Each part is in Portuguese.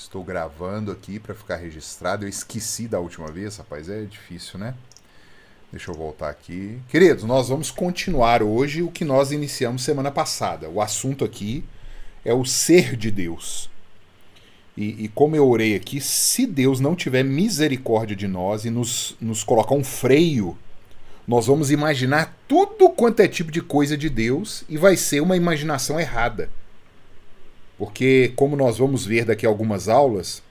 Estou gravando aqui para ficar registrado. Eu esqueci da última vez, rapaz. É difícil, né? Deixa eu voltar aqui. Queridos, nós vamos continuar hoje o que nós iniciamos semana passada. O assunto aqui é o ser de Deus. E como eu orei aqui, se Deus não tiver misericórdia de nós e nos colocar um freio, nós vamos imaginar tudo quanto é tipo de coisa de Deus e vai ser uma imaginação errada. Porque, como nós vamos ver daqui a algumas aulas,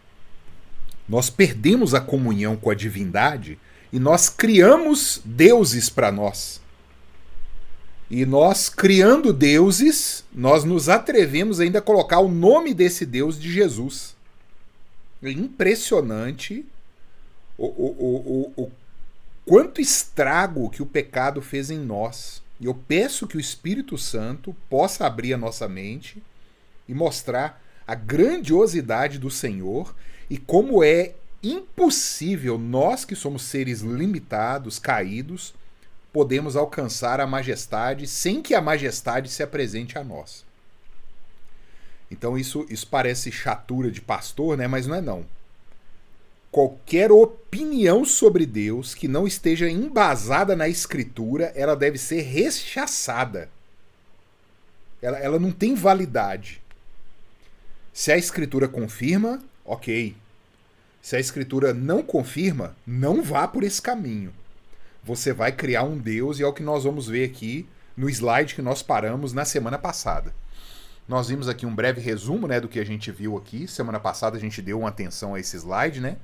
nós perdemos a comunhão com a divindade e nós criamos deuses para nós. E nós, criando deuses, nós nos atrevemos ainda a colocar o nome desse Deus de Jesus. É impressionante o quanto estrago que o pecado fez em nós. E eu peço que o Espírito Santo possa abrir a nossa mente e mostrar a grandiosidade do Senhor e como é impossível nós que somos seres limitados, caídos, podemos alcançar a majestade sem que a majestade se apresente a nós. Então isso parece chatura de pastor, né? Mas não é não. Qualquer opinião sobre Deus que não esteja embasada na Escritura, ela deve ser rechaçada. Ela não tem validade. Se a Escritura confirma, ok. Se a Escritura não confirma, não vá por esse caminho. Você vai criar um Deus e é o que nós vamos ver aqui no slide que nós paramos na semana passada. Nós vimos aqui um breve resumo, né, do que a gente viu aqui. Semana passada a gente deu uma atenção a esse slide, né?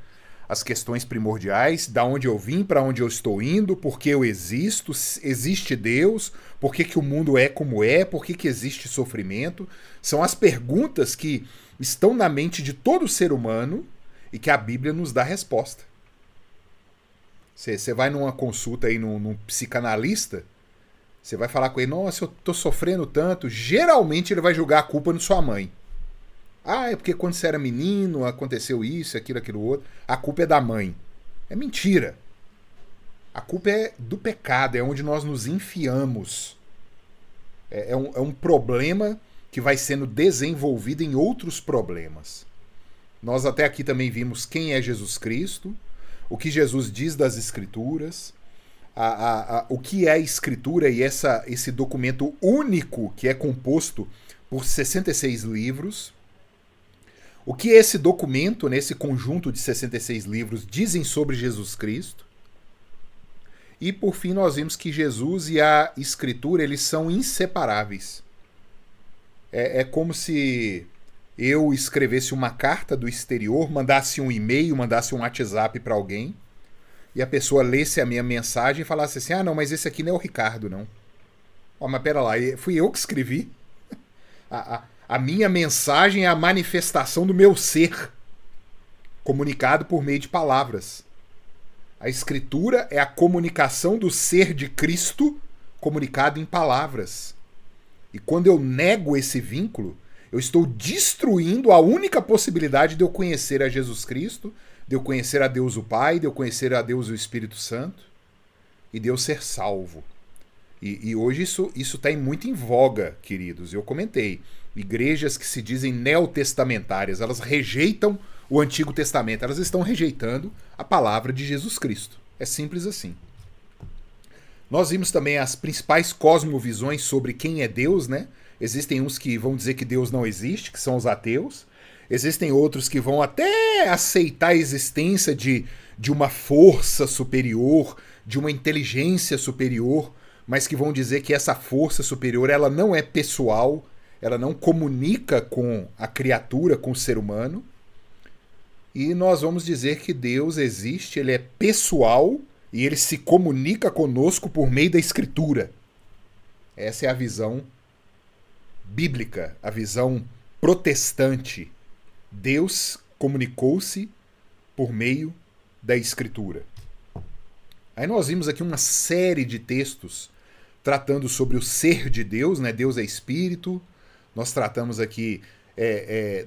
As questões primordiais, da onde eu vim, para onde eu estou indo, por que eu existo, existe Deus, por que o mundo é como é, por que existe sofrimento. São as perguntas que estão na mente de todo ser humano e que a Bíblia nos dá resposta. Você vai numa consulta aí num psicanalista, você vai falar com ele, nossa, eu tô sofrendo tanto. Geralmente ele vai jogar a culpa na sua mãe. Ah, é porque quando você era menino aconteceu isso, aquilo outro. A culpa é da mãe. É mentira. A culpa é do pecado, é onde nós nos enfiamos. É um problema que vai sendo desenvolvido em outros problemas. Nós até aqui também vimos quem é Jesus Cristo, o que Jesus diz das Escrituras, o que é a Escritura e esse documento único que é composto por 66 livros. O que esse documento, nesse conjunto de 66 livros, dizem sobre Jesus Cristo. E por fim nós vimos que Jesus e a Escritura eles são inseparáveis. É como se eu escrevesse uma carta do exterior, mandasse um e-mail, mandasse um WhatsApp para alguém, e a pessoa lesse a minha mensagem e falasse assim, ah não, mas esse aqui não é o Ricardo, não. Oh, mas pera lá, fui eu que escrevi? A minha mensagem é a manifestação do meu ser, comunicado por meio de palavras. A Escritura é a comunicação do ser de Cristo, comunicado em palavras. E quando eu nego esse vínculo, eu estou destruindo a única possibilidade de eu conhecer a Jesus Cristo, de eu conhecer a Deus o Pai, de eu conhecer a Deus o Espírito Santo, e de eu ser salvo. E hoje isso está muito em voga, queridos. Eu comentei. Igrejas que se dizem neotestamentárias, elas rejeitam o Antigo Testamento. Elas estão rejeitando a palavra de Jesus Cristo. É simples assim. Nós vimos também as principais cosmovisões sobre quem é Deus, né? Existem uns que vão dizer que Deus não existe, que são os ateus. Existem outros que vão até aceitar a existência de uma força superior, de uma inteligência superior, mas que vão dizer que essa força superior ela não é pessoal, ela não comunica com a criatura, com o ser humano. E nós vamos dizer que Deus existe, ele é pessoal e ele se comunica conosco por meio da Escritura. Essa é a visão bíblica, a visão protestante. Deus comunicou-se por meio da Escritura. Aí nós vimos aqui uma série de textos tratando sobre o ser de Deus, né? Deus é Espírito. Nós tratamos aqui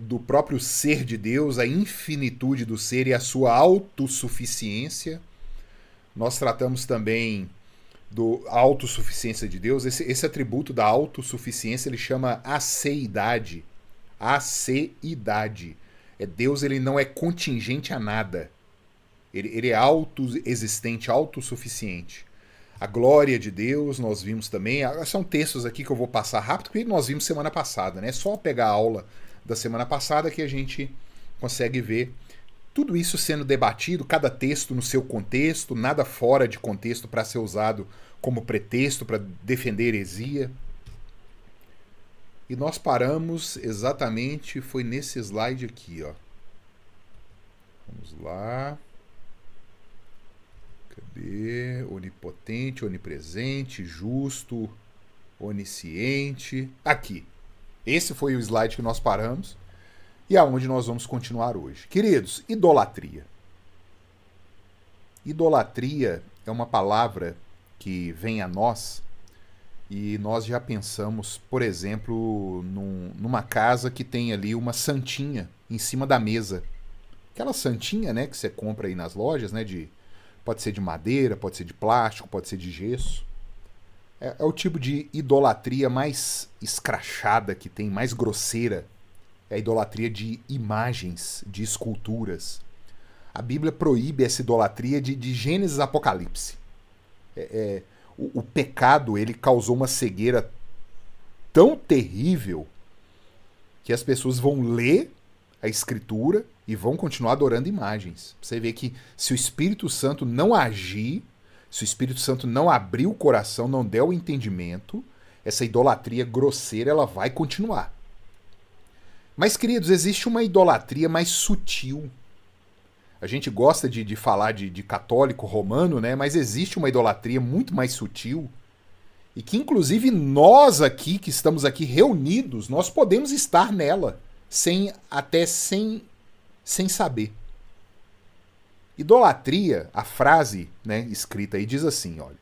do próprio ser de Deus, a infinitude do ser e a sua autossuficiência. Nós tratamos também da autossuficiência de Deus. Esse atributo da autossuficiência ele chama aceidade. Aceidade. Deus, ele não é contingente a nada. Ele é autoexistente, autossuficiente. A glória de Deus, nós vimos também. São textos aqui que eu vou passar rápido, porque nós vimos semana passada, né? É só pegar a aula da semana passada que a gente consegue ver tudo isso sendo debatido, cada texto no seu contexto, nada fora de contexto para ser usado como pretexto para defender heresia. E nós paramos exatamente, foi nesse slide aqui, ó. Vamos lá. Cadê? Onipotente, onipresente, justo, onisciente. Aqui. Esse foi o slide que nós paramos e aonde nós vamos continuar hoje. Queridos, idolatria. Idolatria é uma palavra que vem a nós e nós já pensamos, por exemplo, numa casa que tem ali uma santinha em cima da mesa. Aquela santinha, né, que você compra aí nas lojas, né, pode ser de madeira, pode ser de plástico, pode ser de gesso. É o tipo de idolatria mais escrachada que tem, mais grosseira. É a idolatria de imagens, de esculturas. A Bíblia proíbe essa idolatria de Gênesis a Apocalipse. O pecado, ele causou uma cegueira tão terrível que as pessoas vão ler a Escritura e vão continuar adorando imagens. Você vê que se o Espírito Santo não agir, se o Espírito Santo não abrir o coração, não der o entendimento, essa idolatria grosseira ela vai continuar. Mas, queridos, existe uma idolatria mais sutil. A gente gosta de falar de católico romano, né? Mas existe uma idolatria muito mais sutil e que, inclusive, nós aqui, que estamos aqui reunidos, nós podemos estar nela, sem saber. Idolatria, a frase, né, escrita aí diz assim, olha,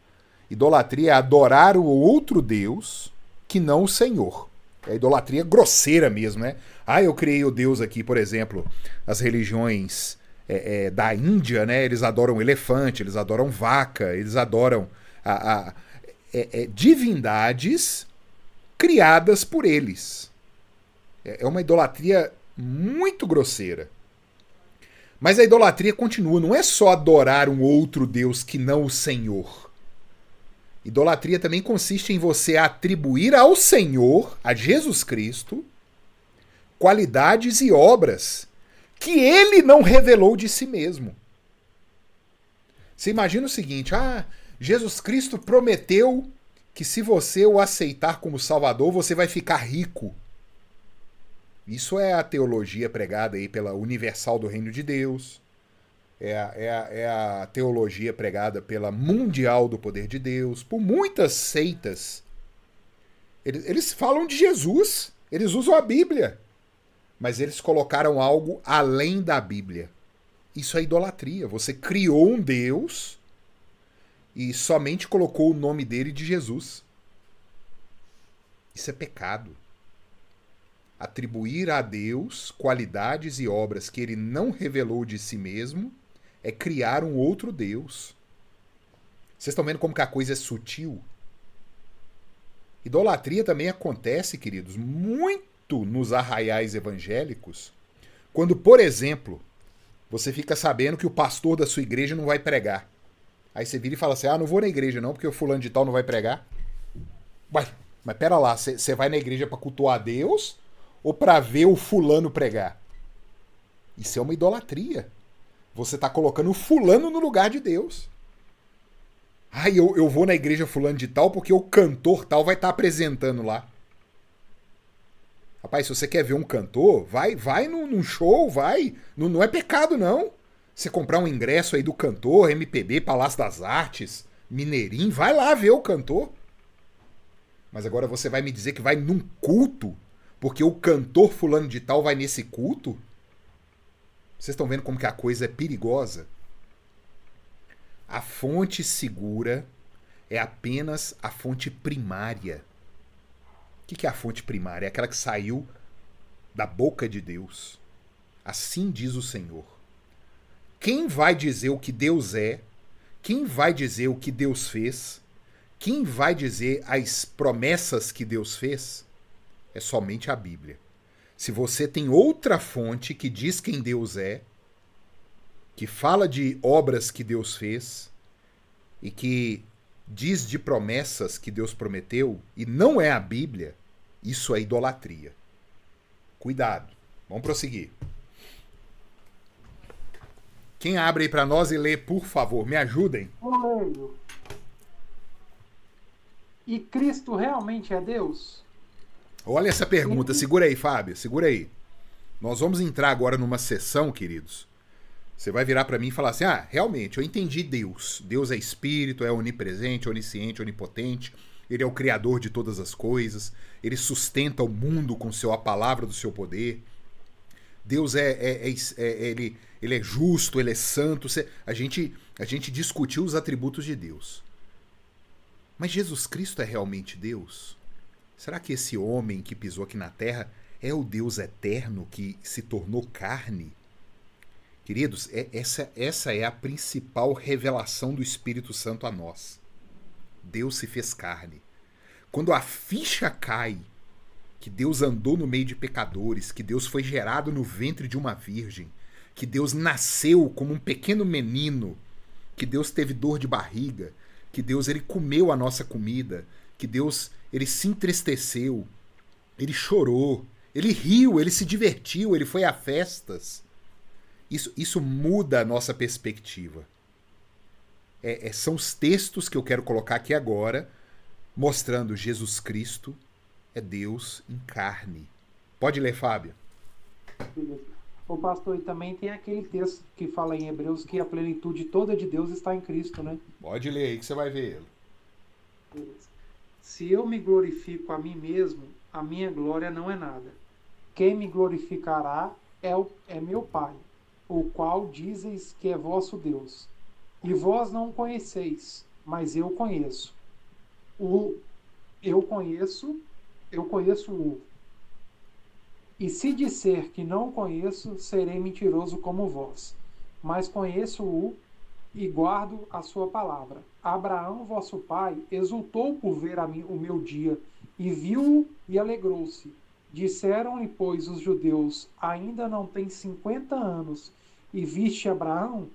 idolatria é adorar o outro Deus que não o Senhor. É a idolatria grosseira mesmo, né? Eu criei o Deus aqui, por exemplo, as religiões da Índia, né? Eles adoram elefante, eles adoram vaca, eles adoram divindades criadas por eles. É uma idolatria muito grosseira. Mas a idolatria continua, não é só adorar um outro Deus que não o Senhor. Idolatria também consiste em você atribuir ao Senhor, a Jesus Cristo, qualidades e obras que ele não revelou de si mesmo. Você imagina o seguinte, Jesus Cristo prometeu que se você o aceitar como Salvador, você vai ficar rico. Isso é a teologia pregada aí pela Universal do Reino de Deus. É a teologia pregada pela Mundial do Poder de Deus, por muitas seitas. Eles falam de Jesus, eles usam a Bíblia, mas eles colocaram algo além da Bíblia. Isso é idolatria. Você criou um Deus e somente colocou o nome dele de Jesus. Isso é pecado. Atribuir a Deus qualidades e obras que ele não revelou de si mesmo é criar um outro Deus. Vocês estão vendo como que a coisa é sutil? Idolatria também acontece, queridos, muito nos arraiais evangélicos, quando, por exemplo, você fica sabendo que o pastor da sua igreja não vai pregar. Aí você vira e fala assim, não vou na igreja não, porque o fulano de tal não vai pregar. Ué, mas pera lá, você vai na igreja para cultuar a Deus ou para ver o fulano pregar? Isso é uma idolatria. Você está colocando o fulano no lugar de Deus. Eu vou na igreja fulano de tal porque o cantor tal vai estar apresentando lá. Rapaz, se você quer ver um cantor, vai num show, vai. Não é pecado, não. Você comprar um ingresso aí do cantor, MPB, Palácio das Artes, Mineirinho, vai lá ver o cantor. Mas agora você vai me dizer que vai num culto porque o cantor fulano de tal vai nesse culto? Vocês estão vendo como que a coisa é perigosa? A fonte segura é apenas a fonte primária. O que é a fonte primária? É aquela que saiu da boca de Deus. Assim diz o Senhor. Quem vai dizer o que Deus é? Quem vai dizer o que Deus fez? Quem vai dizer as promessas que Deus fez? É somente a Bíblia. Se você tem outra fonte que diz quem Deus é, que fala de obras que Deus fez e que diz de promessas que Deus prometeu e não é a Bíblia, isso é idolatria. Cuidado. Vamos prosseguir. Quem abre aí para nós e lê, por favor, me ajudem. Eu leio. E Cristo realmente é Deus? Olha essa pergunta. Segura aí, Fábio. Segura aí. Nós vamos entrar agora numa sessão, queridos. Você vai virar para mim e falar assim: ah, realmente, eu entendi Deus. Deus é espírito, é onipresente, onisciente, onipotente. Ele é o criador de todas as coisas. Ele sustenta o mundo com a palavra do seu poder. Deus ele é justo, ele é santo. A gente discutiu os atributos de Deus. Mas Jesus Cristo é realmente Deus? Será que esse homem que pisou aqui na terra é o Deus eterno que se tornou carne? Queridos, essa é a principal revelação do Espírito Santo a nós. Deus se fez carne. Quando a ficha cai, que Deus andou no meio de pecadores, que Deus foi gerado no ventre de uma virgem, que Deus nasceu como um pequeno menino, que Deus teve dor de barriga, que Deus ele comeu a nossa comida, que Deus ele se entristeceu, ele chorou, ele riu, ele se divertiu, ele foi a festas. Isso muda a nossa perspectiva. São os textos que eu quero colocar aqui agora, mostrando Jesus Cristo é Deus em carne. Pode ler, Fábio. O pastor, e também tem aquele texto que fala em Hebreus que a plenitude toda de Deus está em Cristo, né? Pode ler aí que você vai ver ele. Se eu me glorifico a mim mesmo, a minha glória não é nada. Quem me glorificará é meu Pai, o qual dizes que é vosso Deus. E vós não o conheceis, mas eu conheço. Eu conheço-o. E se disser que não o conheço, serei mentiroso como vós. Mas conheço-o e guardo a sua palavra. Abraão, vosso pai, exultou por ver o meu dia, e viu-o e alegrou-se. Disseram-lhe, pois, os judeus: ainda não tem 50 anos, e viste Abraão?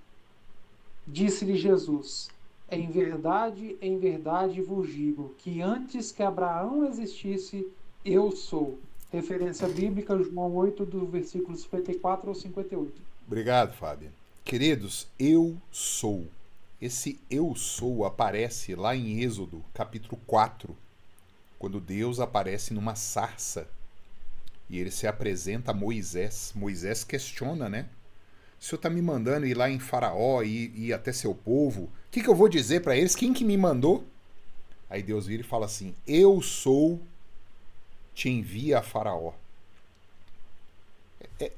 Disse-lhe Jesus: em verdade vos digo, que antes que Abraão existisse, eu sou. Referência bíblica, João 8, do versículo 54 ao 58. Obrigado, Fábio. Queridos, eu sou. Esse eu sou aparece lá em Êxodo, capítulo 4, quando Deus aparece numa sarça e ele se apresenta a Moisés. Moisés questiona, né? O senhor está me mandando ir lá em Faraó e ir até seu povo. O que eu vou dizer para eles? Quem que me mandou? Aí Deus vira e fala assim: eu sou, te envia a Faraó.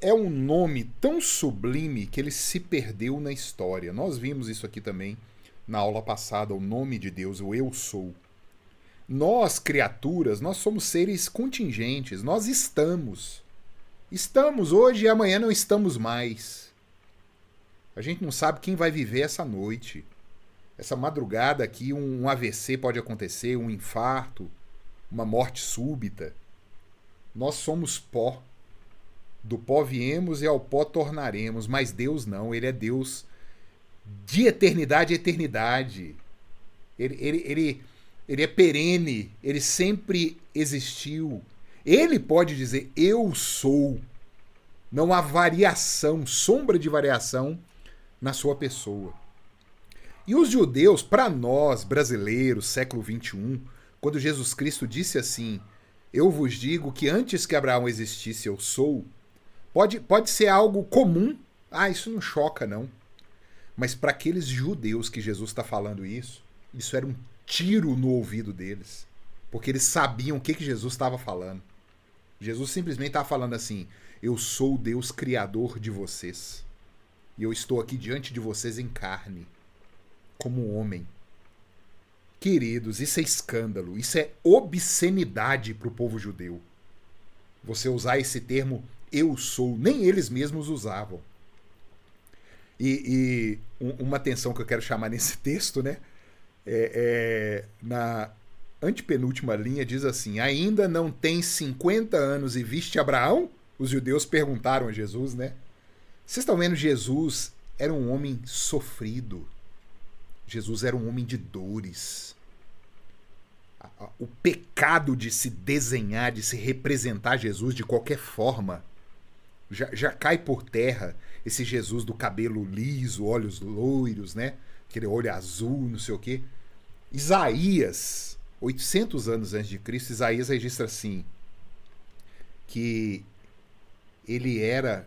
É um nome tão sublime que ele se perdeu na história. Nós vimos isso aqui também na aula passada, o nome de Deus, o eu sou. Nós, criaturas, nós somos seres contingentes, nós estamos. Estamos hoje e amanhã não estamos mais. A gente não sabe quem vai viver essa noite. Essa madrugada aqui, um AVC pode acontecer, um infarto, uma morte súbita. Nós somos pó. Do pó viemos e ao pó tornaremos, mas Deus não, ele é Deus de eternidade a eternidade. Ele é perene, ele sempre existiu. Ele pode dizer, eu sou. Não há variação, sombra de variação na sua pessoa. E os judeus, para nós, brasileiros, século XXI, quando Jesus Cristo disse assim, eu vos digo que antes que Abraão existisse, eu sou, pode ser algo comum. Ah, isso não choca, não. Mas para aqueles judeus que Jesus está falando isso era um tiro no ouvido deles. Porque eles sabiam o que Jesus estava falando. Jesus simplesmente estava falando assim, eu sou o Deus criador de vocês. E eu estou aqui diante de vocês em carne, como homem. Queridos, isso é escândalo, isso é obscenidade para o povo judeu. Você usar esse termo eu sou, nem eles mesmos usavam. E uma atenção que eu quero chamar nesse texto, né? Na antepenúltima linha diz assim, ainda não tem 50 anos e viste Abraão? os judeus perguntaram a Jesus, né? Vocês estão vendo, Jesus era um homem sofrido. Jesus era um homem de dores. O pecado de se desenhar, de se representar Jesus de qualquer forma, já cai por terra. Esse Jesus do cabelo liso, olhos loiros, né? Aquele olho azul, não sei o quê. Isaías, 800 anos antes de Cristo, Isaías registra assim, que ele era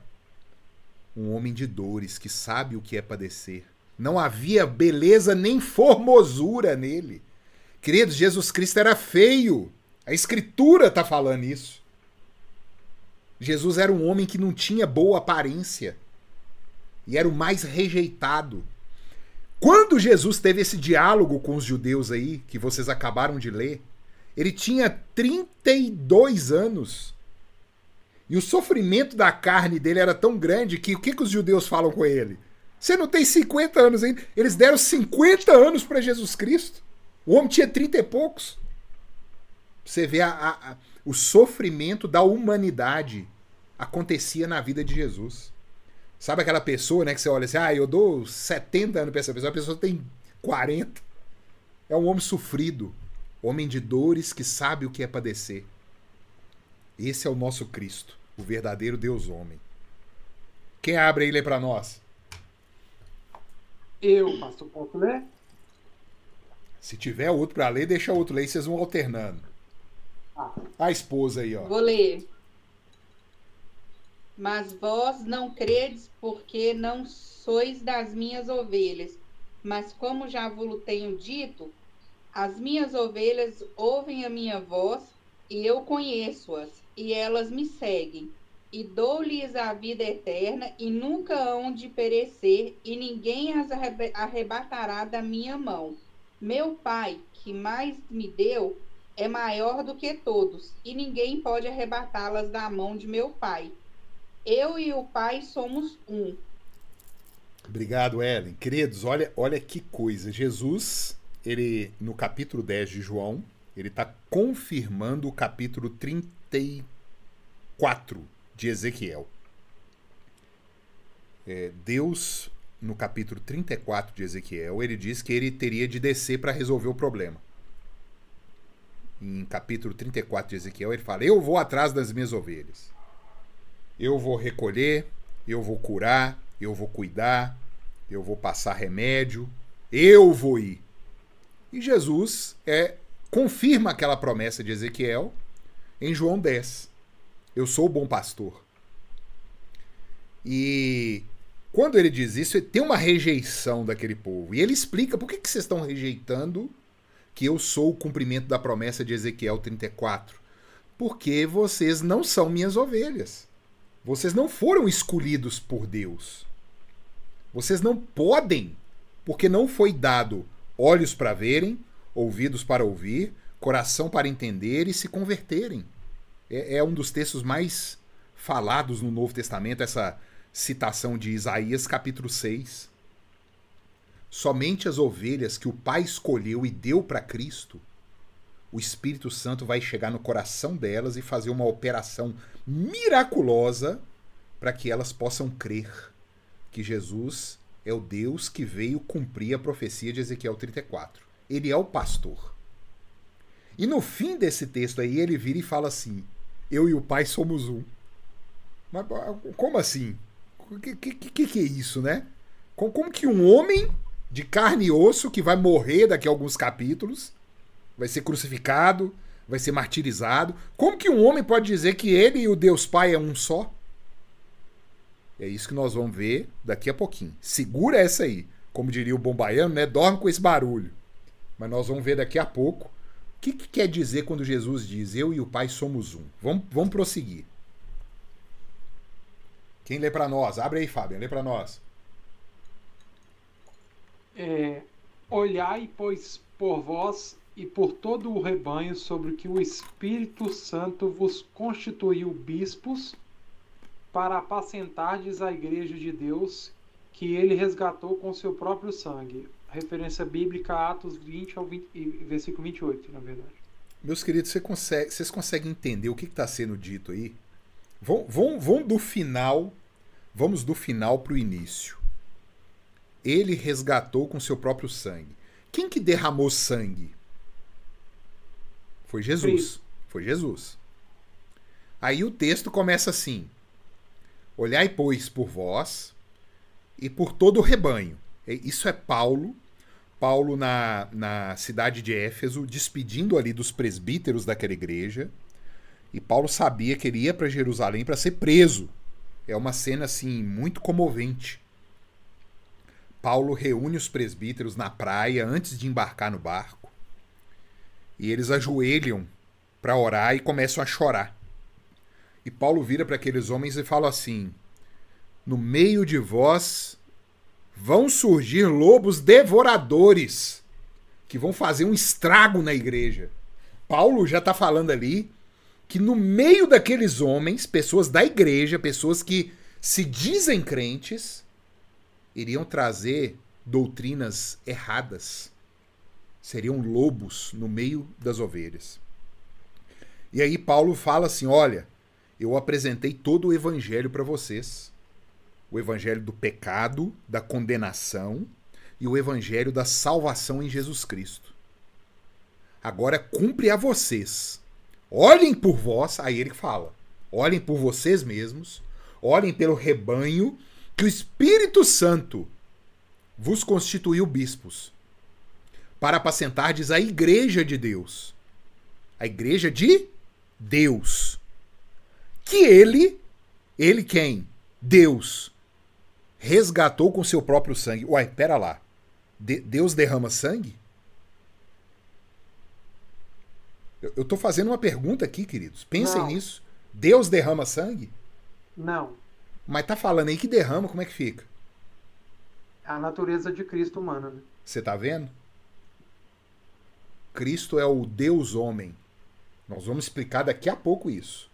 um homem de dores, que sabe o que é padecer. Não havia beleza nem formosura nele. Queridos, Jesus Cristo era feio. A Escritura está falando isso. Jesus era um homem que não tinha boa aparência. E era o mais rejeitado. Quando Jesus teve esse diálogo com os judeus aí, que vocês acabaram de ler, ele tinha 32 anos. E o sofrimento da carne dele era tão grande que o que os judeus falam com ele? Você não tem 50 anos ainda? Eles deram 50 anos para Jesus Cristo. O homem tinha 30 e poucos. Você vê o sofrimento da humanidade acontecia na vida de Jesus. Sabe aquela pessoa, né, que você olha assim, eu dou 70 anos para essa pessoa, a pessoa tem 40. É um homem sofrido, homem de dores que sabe o que é padecer. Esse é o nosso Cristo, o verdadeiro Deus homem. Quem abre aí e lê para nós? Eu, pastor, posso ler? Se tiver outro para ler, deixa outro ler e vocês vão alternando. A esposa aí, ó. Vou ler. Mas vós não credes, porque não sois das minhas ovelhas. Mas como já vos tenho dito, as minhas ovelhas ouvem a minha voz, e eu conheço-as, e elas me seguem. E dou-lhes a vida eterna, e nunca hão de perecer, e ninguém as arrebatará da minha mão. Meu Pai, que mais me deu, é maior do que todos, e ninguém pode arrebatá-las da mão de meu Pai. Eu e o Pai somos um. Obrigado, Ellen. Queridos, olha que coisa. Jesus, ele no capítulo 10 de João, ele está confirmando o capítulo 34 de Ezequiel. Deus, no capítulo 34 de Ezequiel, ele diz que ele teria de descer para resolver o problema. Em capítulo 34 de Ezequiel, ele fala, eu vou atrás das minhas ovelhas. Eu vou recolher, eu vou curar, eu vou cuidar, eu vou passar remédio, eu vou ir. E Jesus confirma aquela promessa de Ezequiel em João 10. Eu sou o bom pastor. E quando ele diz isso, tem uma rejeição daquele povo. E ele explica por que vocês estão rejeitando que eu sou o cumprimento da promessa de Ezequiel 34. Porque vocês não são minhas ovelhas. Vocês não foram escolhidos por Deus. Vocês não podem, porque não foi dado olhos para verem, ouvidos para ouvir, coração para entender e se converterem. É um dos textos mais falados no Novo Testamento, essa citação de Isaías capítulo 6. Somente as ovelhas que o Pai escolheu e deu para Cristo, o Espírito Santo vai chegar no coração delas e fazer uma operação miraculosa para que elas possam crer que Jesus é o Deus que veio cumprir a profecia de Ezequiel 34. Ele é o pastor. E no fim desse texto aí, ele vira e fala assim, eu e o Pai somos um. Mas como assim? O que é isso, né? Como que um homem de carne e osso, que vai morrer daqui a alguns capítulos, vai ser crucificado, vai ser martirizado, como que um homem pode dizer que ele e o Deus Pai é um só? É isso que nós vamos ver daqui a pouquinho. Segura essa aí. Como diria o bom baiano, né? Dorme com esse barulho. Mas nós vamos ver daqui a pouco o que quer dizer quando Jesus diz eu e o Pai somos um. Vamos prosseguir. Quem lê para nós? Abre aí, Fábio. Lê para nós. Olhai, pois, por vós e por todo o rebanho sobre que o Espírito Santo vos constituiu bispos para apacentardes a igreja de Deus que ele resgatou com seu próprio sangue. Referência bíblica, Atos 20, versículo 28, na verdade. Meus queridos, vocês conseguem entender o que está sendo dito aí? Vamos do final. Vamos do final para o início. Ele resgatou com seu próprio sangue. Quem que derramou sangue? Foi Jesus. Cristo. Foi Jesus. Aí o texto começa assim: olhai, pois, por vós e por todo o rebanho. Isso é Paulo. Paulo na cidade de Éfeso, despedindo ali dos presbíteros daquela igreja. E Paulo sabia que ele ia para Jerusalém para ser preso. É uma cena assim muito comovente. Paulo reúne os presbíteros na praia antes de embarcar no barco. E eles ajoelham para orar e começam a chorar. E Paulo vira para aqueles homens e fala assim: no meio de vós vão surgir lobos devoradores que vão fazer um estrago na igreja. Paulo já está falando ali que no meio daqueles homens, pessoas da igreja, pessoas que se dizem crentes, iriam trazer doutrinas erradas. Seriam lobos no meio das ovelhas. E aí Paulo fala assim: olha, eu apresentei todo o evangelho para vocês. O evangelho do pecado, da condenação e o evangelho da salvação em Jesus Cristo. Agora cumpre a vocês. Olhem por vós, aí ele fala, olhem por vocês mesmos, olhem pelo rebanho que o Espírito Santo vos constituiu bispos, para apacentardes a igreja de Deus. A igreja de Deus. Que ele quem? Deus resgatou com seu próprio sangue. Uai, pera lá. Deus derrama sangue? Eu tô fazendo uma pergunta aqui, queridos. Pensem nisso. Deus derrama sangue? Não. Mas tá falando aí que derrama, como é que fica? A natureza de Cristo humana, né? Você tá vendo? Cristo é o Deus homem. Nós vamos explicar daqui a pouco isso.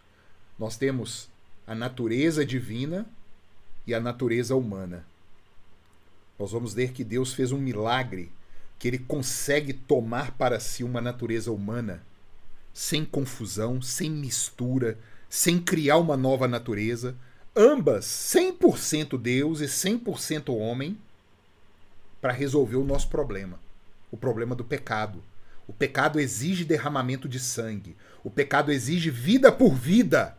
Nós temos a natureza divina e a natureza humana. Nós vamos ver que Deus fez um milagre, que ele consegue tomar para si uma natureza humana sem confusão, sem mistura, sem criar uma nova natureza, ambas 100% Deus e 100% homem, para resolver o nosso problema, o problema do pecado. O pecado exige derramamento de sangue. O pecado exige vida por vida.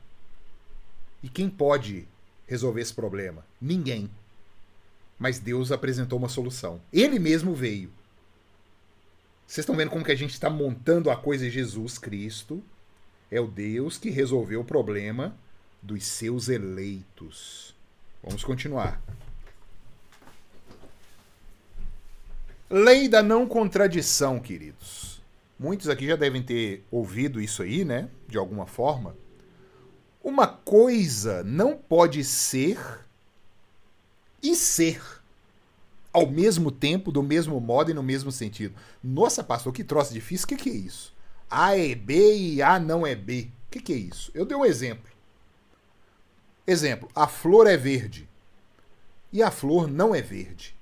E quem pode resolver esse problema? Ninguém. Mas Deus apresentou uma solução. Ele mesmo veio. Vocês estão vendo como que a gente está montando a coisa? Jesus Cristo é o Deus que resolveu o problema dos seus eleitos. Vamos continuar. Lei da não contradição, queridos. Muitos aqui já devem ter ouvido isso aí, né? De alguma forma. Uma coisa não pode ser e ser ao mesmo tempo, do mesmo modo e no mesmo sentido. Nossa, pastor, que troço difícil. O que é isso? A é B e A não é B. O que é isso? Eu dei um exemplo. Exemplo, a flor é verde e a flor não é verde.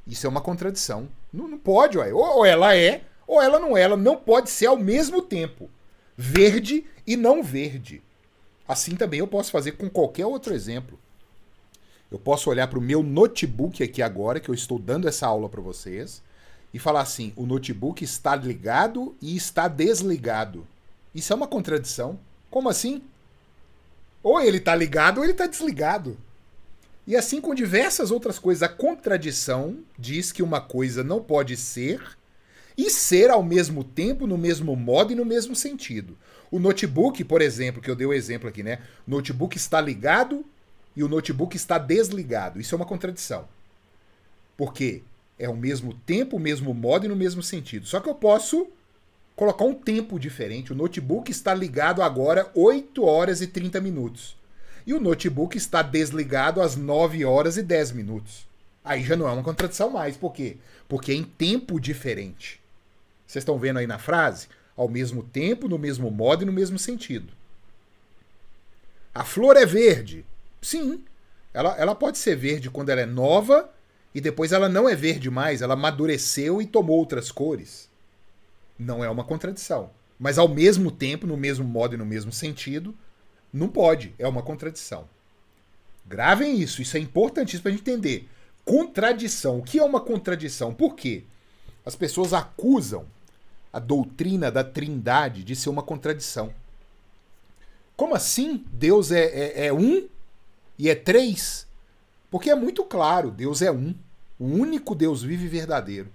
Isso é uma contradição. Não pode, ué. Ou ela é, ou ela não é. Ela não pode ser ao mesmo tempo verde e não verde. Assim também eu posso fazer com qualquer outro exemplo. Eu posso olhar para o meu notebook aqui agora, que eu estou dando essa aula para vocês, e falar assim: o notebook está ligado e está desligado. Isso é uma contradição. Como assim? Ou ele está ligado ou ele está desligado. E assim com diversas outras coisas. A contradição diz que uma coisa não pode ser e ser ao mesmo tempo, no mesmo modo e no mesmo sentido. O notebook, por exemplo, que eu dei o exemplo aqui, né? O notebook está ligado e o notebook está desligado. Isso é uma contradição. Por quê? É ao mesmo tempo, o mesmo modo e no mesmo sentido. Só que eu posso colocar um tempo diferente. O notebook está ligado agora 8 horas e 30 minutos. E o notebook está desligado às 9 horas e 10 minutos. Aí já não é uma contradição mais. Por quê? Porque é em tempo diferente. Vocês estão vendo aí na frase? Ao mesmo tempo, no mesmo modo e no mesmo sentido. A flor é verde. Sim, ela pode ser verde quando ela é nova e depois ela não é verde mais, ela amadureceu e tomou outras cores. Não é uma contradição. Mas ao mesmo tempo, no mesmo modo e no mesmo sentido, Não pode, é uma contradição. Gravem isso é importantíssimo para a gente entender. Contradição. O que é uma contradição? Por quê? As pessoas acusam a doutrina da Trindade de ser uma contradição. Como assim? Deus é um e é três? Porque é muito claro, Deus é um. O único Deus vivo e verdadeiro.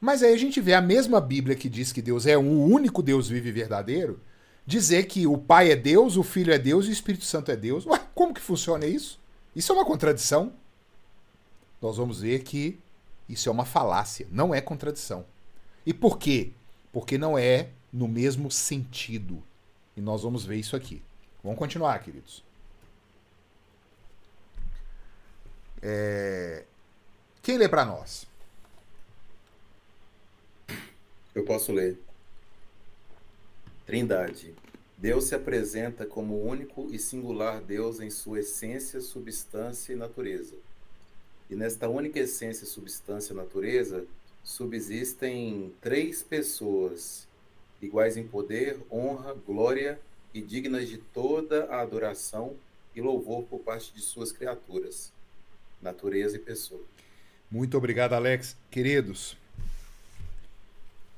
Mas aí a gente vê a mesma Bíblia que diz que Deus é um, o único Deus vivo e verdadeiro, dizer que o Pai é Deus, o Filho é Deus e o Espírito Santo é Deus. Ué, como que funciona isso? Isso é uma contradição? Nós vamos ver que isso é uma falácia, não é contradição. E por quê? Porque não é no mesmo sentido. E nós vamos ver isso aqui. Vamos continuar, queridos. Quem lê para nós? Eu posso ler. Trindade. Deus se apresenta como o único e singular Deus em sua essência, substância e natureza. E nesta única essência, substância e natureza, subsistem três pessoas, iguais em poder, honra, glória e dignas de toda a adoração e louvor por parte de suas criaturas, natureza e pessoa. Muito obrigado, Alex. Queridos,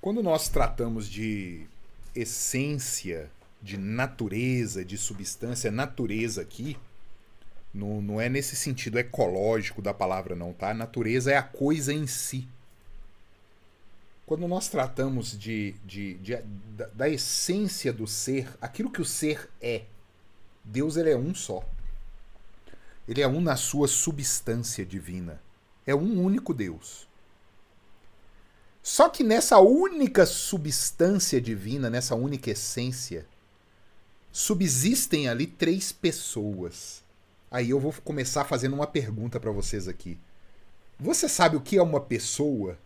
quando nós tratamos de essência, de natureza, de substância, natureza aqui, não é nesse sentido ecológico da palavra não, tá? Natureza é a coisa em si. Quando nós tratamos da essência do ser, aquilo que o ser é, Deus ele é um só. Ele é um na sua substância divina. É um único Deus. Só que nessa única substância divina, nessa única essência, subsistem ali três pessoas. Aí eu vou começar fazendo uma pergunta para vocês aqui. Você sabe o que é uma pessoa?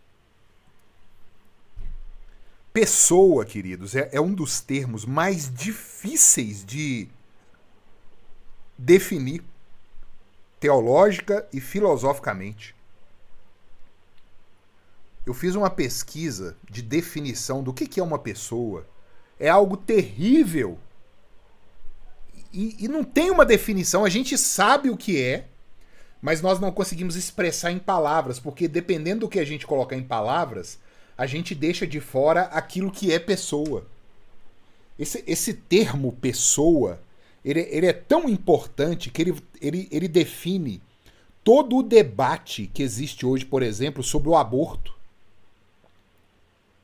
Pessoa, queridos, é um dos termos mais difíceis de definir teológica e filosoficamente. Eu fiz uma pesquisa de definição do que é uma pessoa. É algo terrível. E não tem uma definição. A gente sabe o que é, mas nós não conseguimos expressar em palavras, porque dependendo do que a gente colocar em palavras, a gente deixa de fora aquilo que é pessoa. Esse termo pessoa, ele é tão importante que ele define todo o debate que existe hoje, por exemplo, sobre o aborto,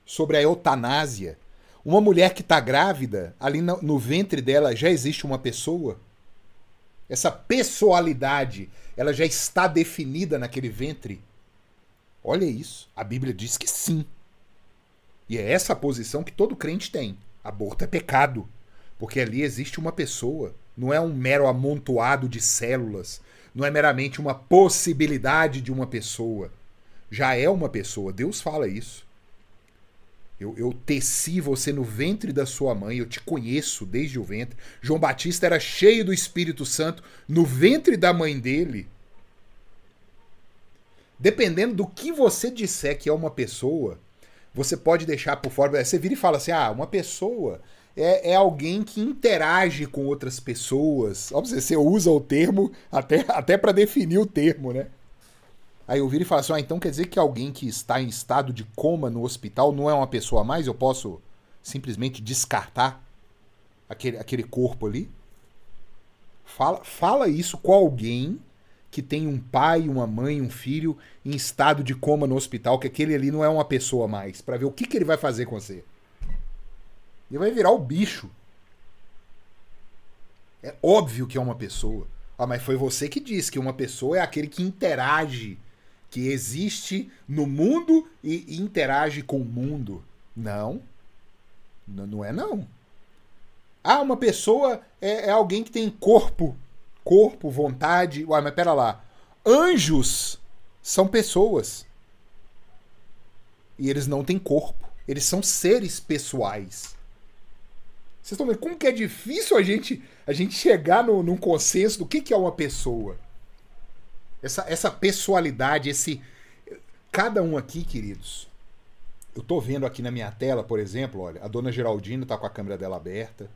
sobre a eutanásia. Uma mulher que está grávida, ali no ventre dela já existe uma pessoa. Essa pessoalidade, ela já está definida naquele ventre. Olha isso, a Bíblia diz que sim. E é essa a posição que todo crente tem. Aborto é pecado, porque ali existe uma pessoa. Não é um mero amontoado de células. Não é meramente uma possibilidade de uma pessoa. Já é uma pessoa. Deus fala isso. Eu teci você no ventre da sua mãe, eu te conheço desde o ventre. João Batista era cheio do Espírito Santo no ventre da mãe dele. Dependendo do que você disser que é uma pessoa, você pode deixar por fora. Você vira e fala assim, uma pessoa é alguém que interage com outras pessoas. Óbvio, você usa o termo até para definir o termo, né? Aí eu viro e falo assim, então quer dizer que alguém que está em estado de coma no hospital não é uma pessoa a mais? Eu posso simplesmente descartar aquele corpo ali? Fala isso com alguém que tem um pai, uma mãe, um filho em estado de coma no hospital, que aquele ali não é uma pessoa mais, para ver o que ele vai fazer com você. Ele vai virar o bicho. É óbvio que é uma pessoa. Mas foi você que disse que uma pessoa é aquele que interage, que existe no mundo e interage com o mundo. Não. Não é não. Uma pessoa é alguém que tem corpo, vontade. Mas pera lá. Anjos são pessoas. E eles não têm corpo. Eles são seres pessoais. Vocês estão vendo como que é difícil a gente chegar num consenso do que é uma pessoa. Essa pessoalidade, cada um aqui, queridos. Eu tô vendo aqui na minha tela, por exemplo, olha, a dona Geraldina tá com a câmera dela aberta.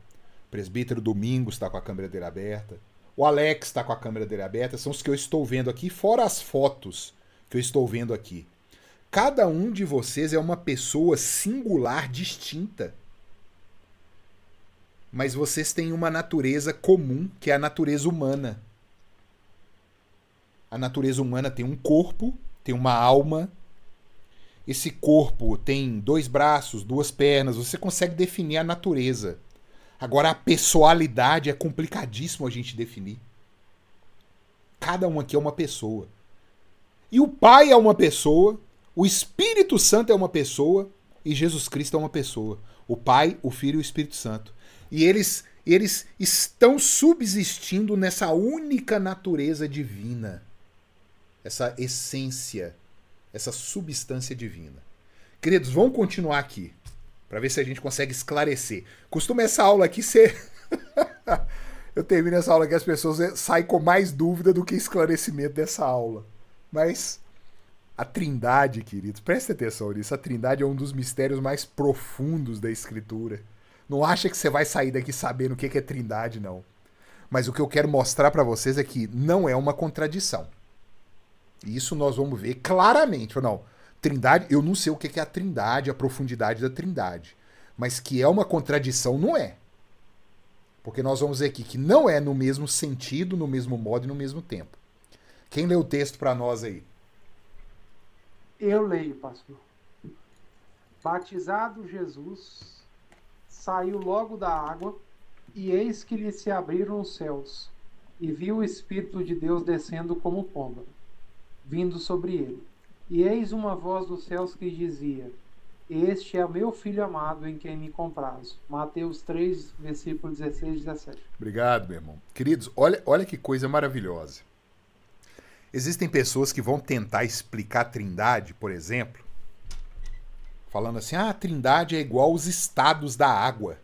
O presbítero Domingos está com a câmera dele aberta. O Alex está com a câmera dele aberta. São os que eu estou vendo aqui, fora as fotos que eu estou vendo aqui. Cada um de vocês é uma pessoa singular, distinta. Mas vocês têm uma natureza comum, que é a natureza humana. A natureza humana tem um corpo, tem uma alma. Esse corpo tem 2 braços, 2 pernas. Você consegue definir a natureza. Agora, a pessoalidade é complicadíssimo a gente definir. Cada um aqui é uma pessoa. E o Pai é uma pessoa, o Espírito Santo é uma pessoa e Jesus Cristo é uma pessoa. O Pai, o Filho e o Espírito Santo. E eles estão subsistindo nessa única natureza divina. Essa essência, essa substância divina. Queridos, vamos continuar aqui, para ver se a gente consegue esclarecer. Costuma essa aula aqui ser... Eu termino essa aula aqui, as pessoas saem com mais dúvida do que esclarecimento dessa aula. Mas a Trindade, queridos, prestem atenção nisso, a Trindade é um dos mistérios mais profundos da Escritura. Não acha que você vai sair daqui sabendo o que é Trindade, não. Mas o que eu quero mostrar para vocês é que não é uma contradição. E isso nós vamos ver claramente. Não, Trindade, eu não sei o que é a Trindade, a profundidade da Trindade. Mas que é uma contradição, não é. Porque nós vamos ver aqui que não é no mesmo sentido, no mesmo modo e no mesmo tempo. Quem lê o texto para nós aí? Eu leio, pastor. Batizado Jesus, saiu logo da água, e eis que lhe se abriram os céus, e viu o Espírito de Deus descendo como pomba, vindo sobre ele. E eis uma voz dos céus que dizia: Este é o meu Filho amado, em quem me comprazo. Mateus 3, versículo 16 e 17. Obrigado, meu irmão. Queridos, olha que coisa maravilhosa. Existem pessoas que vão tentar explicar a Trindade, por exemplo, falando assim, a Trindade é igual aos estados da água.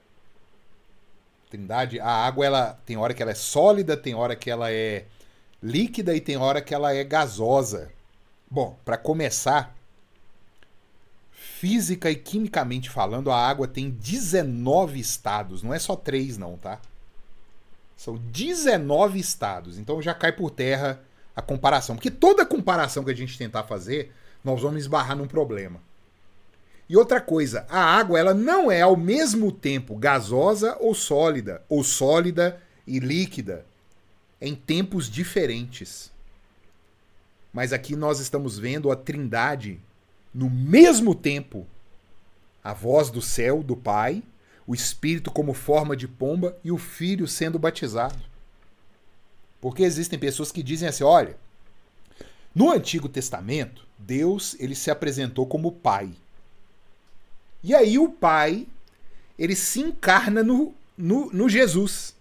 Trindade, a água, ela tem hora que ela é sólida, tem hora que ela é líquida e tem hora que ela é gasosa. Bom, para começar, física e quimicamente falando, a água tem 19 estados, não é só 3 não, tá? São 19 estados, então já cai por terra a comparação. Porque toda comparação que a gente tentar fazer, nós vamos esbarrar num problema. E outra coisa, a água ela não é ao mesmo tempo gasosa ou sólida e líquida, em tempos diferentes. Mas aqui nós estamos vendo a Trindade no mesmo tempo. A voz do céu, do Pai, o Espírito como forma de pomba e o Filho sendo batizado. Porque existem pessoas que dizem assim, olha, no Antigo Testamento, Deus ele se apresentou como Pai. E aí o Pai, ele se encarna no Jesus.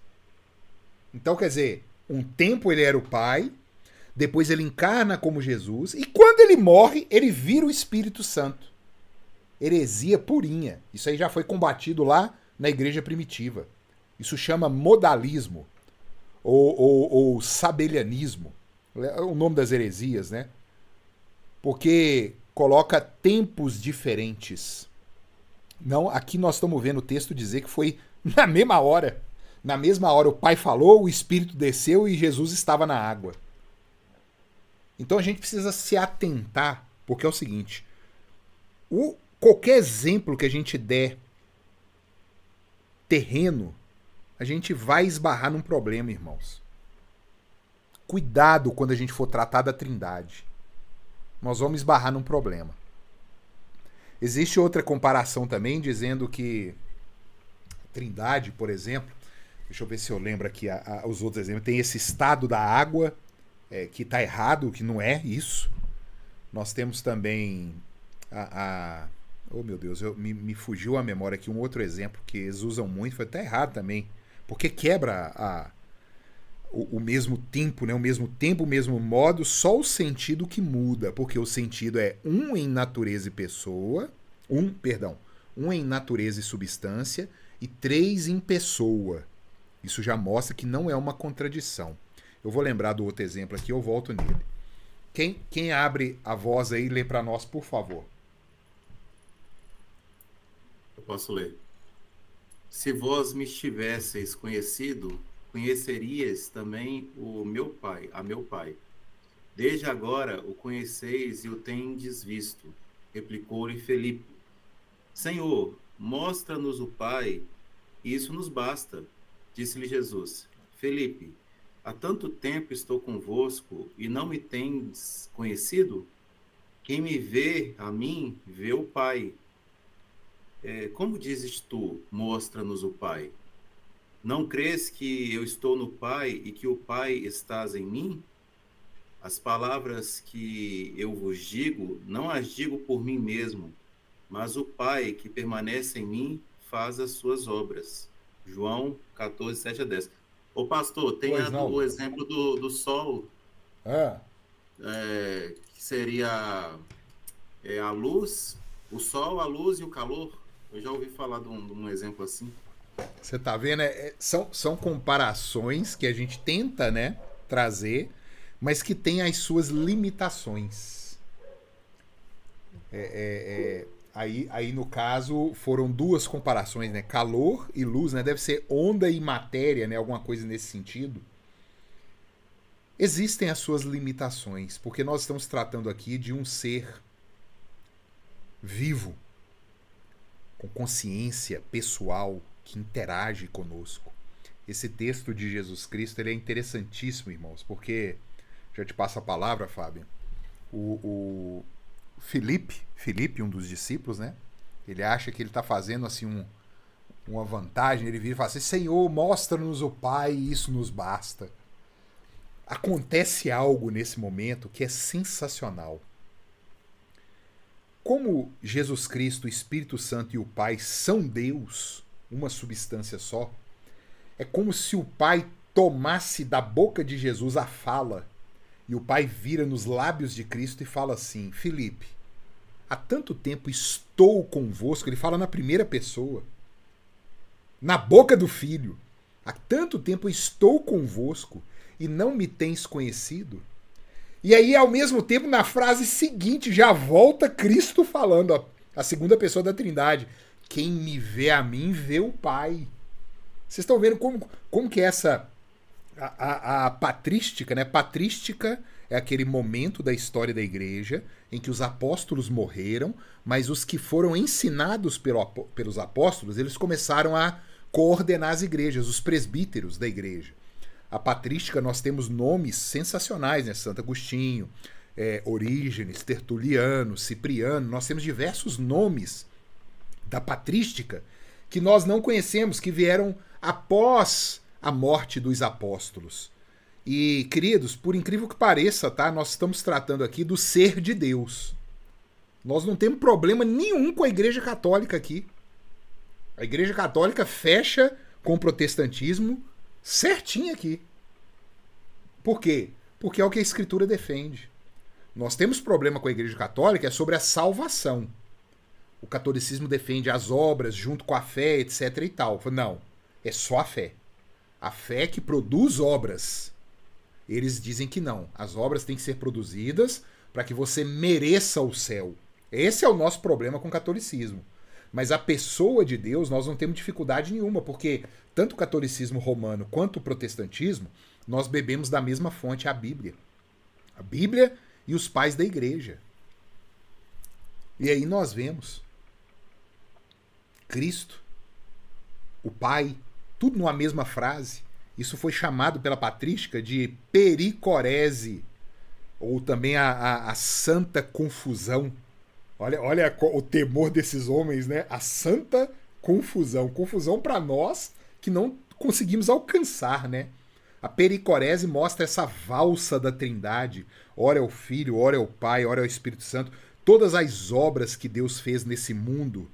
Então, quer dizer, um tempo ele era o Pai, depois ele encarna como Jesus, e quando ele morre, ele vira o Espírito Santo. Heresia purinha. Isso aí já foi combatido lá na igreja primitiva. Isso chama modalismo, ou sabelianismo. É o nome das heresias, né? Porque coloca tempos diferentes. Não, aqui nós estamos vendo o texto dizer que foi na mesma hora. Na mesma hora o Pai falou, o Espírito desceu e Jesus estava na água. Então a gente precisa se atentar, porque é o seguinte, qualquer exemplo que a gente der terreno, a gente vai esbarrar num problema, irmãos. Cuidado quando a gente for tratar da Trindade. Nós vamos esbarrar num problema. Existe outra comparação também, dizendo que Trindade, por exemplo, deixa eu ver se eu lembro aqui os outros exemplos, tem esse estado da água, que está errado, que não é isso. Nós temos também oh meu Deus, me fugiu a memória aqui, um outro exemplo que eles usam muito, foi até errado também, porque quebra o mesmo tempo, né? O mesmo tempo, o mesmo modo, só o sentido que muda, porque o sentido é um em natureza e pessoa, um em natureza e substância, e 3 em pessoa. Isso já mostra que não é uma contradição. Eu vou lembrar do outro exemplo aqui, eu volto nele. Quem abre a voz aí, lê para nós, por favor. Eu posso ler. Se vós me tivesseis conhecido, conhecerias também o meu Pai, a meu Pai. Desde agora o conheceis e o tendes visto. Replicou-lhe Felipe: Senhor, mostra-nos o Pai, e isso nos basta. Disse-lhe Jesus: Felipe, há tanto tempo estou convosco e não me tens conhecido? Quem me vê a mim, vê o Pai. Como dizes tu, mostra-nos o Pai? Não crês que eu estou no Pai e que o Pai estás em mim? As palavras que eu vos digo, não as digo por mim mesmo, mas o Pai que permanece em mim faz as suas obras. João 14, 7 a 10. Ô pastor, tem o exemplo do sol, que seria a luz, o sol, a luz e o calor. Eu já ouvi falar de um exemplo assim. Você tá vendo? São comparações que a gente tenta, né, trazer, mas que tem as suas limitações. Aí, no caso, foram duas comparações, né? Calor e luz, né? Deve ser onda e matéria, né? Alguma coisa nesse sentido. Existem as suas limitações, porque nós estamos tratando aqui de um ser vivo, com consciência pessoal, que interage conosco. Esse texto de Jesus Cristo, ele é interessantíssimo, irmãos, porque, já te passo a palavra, Fábio, o Felipe, um dos discípulos, né? Ele acha que ele está fazendo assim uma vantagem, ele vira e fala assim: Senhor, mostra-nos o Pai e isso nos basta. Acontece algo nesse momento que é sensacional. Como Jesus Cristo, o Espírito Santo e o Pai são Deus, uma substância só, é como se o Pai tomasse da boca de Jesus a fala e o Pai vira nos lábios de Cristo e fala assim: Felipe, há tanto tempo estou convosco. Ele fala na primeira pessoa, na boca do Filho. Há tanto tempo estou convosco e não me tens conhecido. E aí, ao mesmo tempo, na frase seguinte, já volta Cristo falando, a segunda pessoa da Trindade: quem me vê a mim, vê o Pai. Vocês estão vendo como que é essa... A patrística, né? Patrística é aquele momento da história da igreja em que os apóstolos morreram, mas os que foram ensinados pelos apóstolos, eles começaram a coordenar as igrejas, os presbíteros da igreja. A patrística, nós temos nomes sensacionais, né? Santo Agostinho, Orígenes, Tertuliano, Cipriano. Nós temos diversos nomes da patrística que nós não conhecemos, que vieram após a morte dos apóstolos. E, queridos, por incrível que pareça, tá? Nós estamos tratando aqui do ser de Deus. Nós não temos problema nenhum com a Igreja Católica aqui. A Igreja Católica fecha com o protestantismo certinho aqui. Por quê? Porque é o que a Escritura defende. Nós temos problema com a Igreja Católica é sobre a salvação. O catolicismo defende as obras junto com a fé, etc e tal. Não, é só a fé. A fé que produz obras. Eles dizem que não. As obras têm que ser produzidas para que você mereça o céu. Esse é o nosso problema com o catolicismo. Mas a pessoa de Deus, nós não temos dificuldade nenhuma, porque tanto o catolicismo romano quanto o protestantismo, nós bebemos da mesma fonte, a Bíblia. A Bíblia e os pais da igreja. E aí nós vemos Cristo, o Pai, tudo numa mesma frase. Isso foi chamado pela patrística de pericorese, ou também a santa confusão. Olha o temor desses homens, né? A santa confusão. Confusão para nós que não conseguimos alcançar, né? A pericorese mostra essa valsa da Trindade. Ora é o Filho, ora é o Pai, ora é o Espírito Santo. Todas as obras que Deus fez nesse mundo,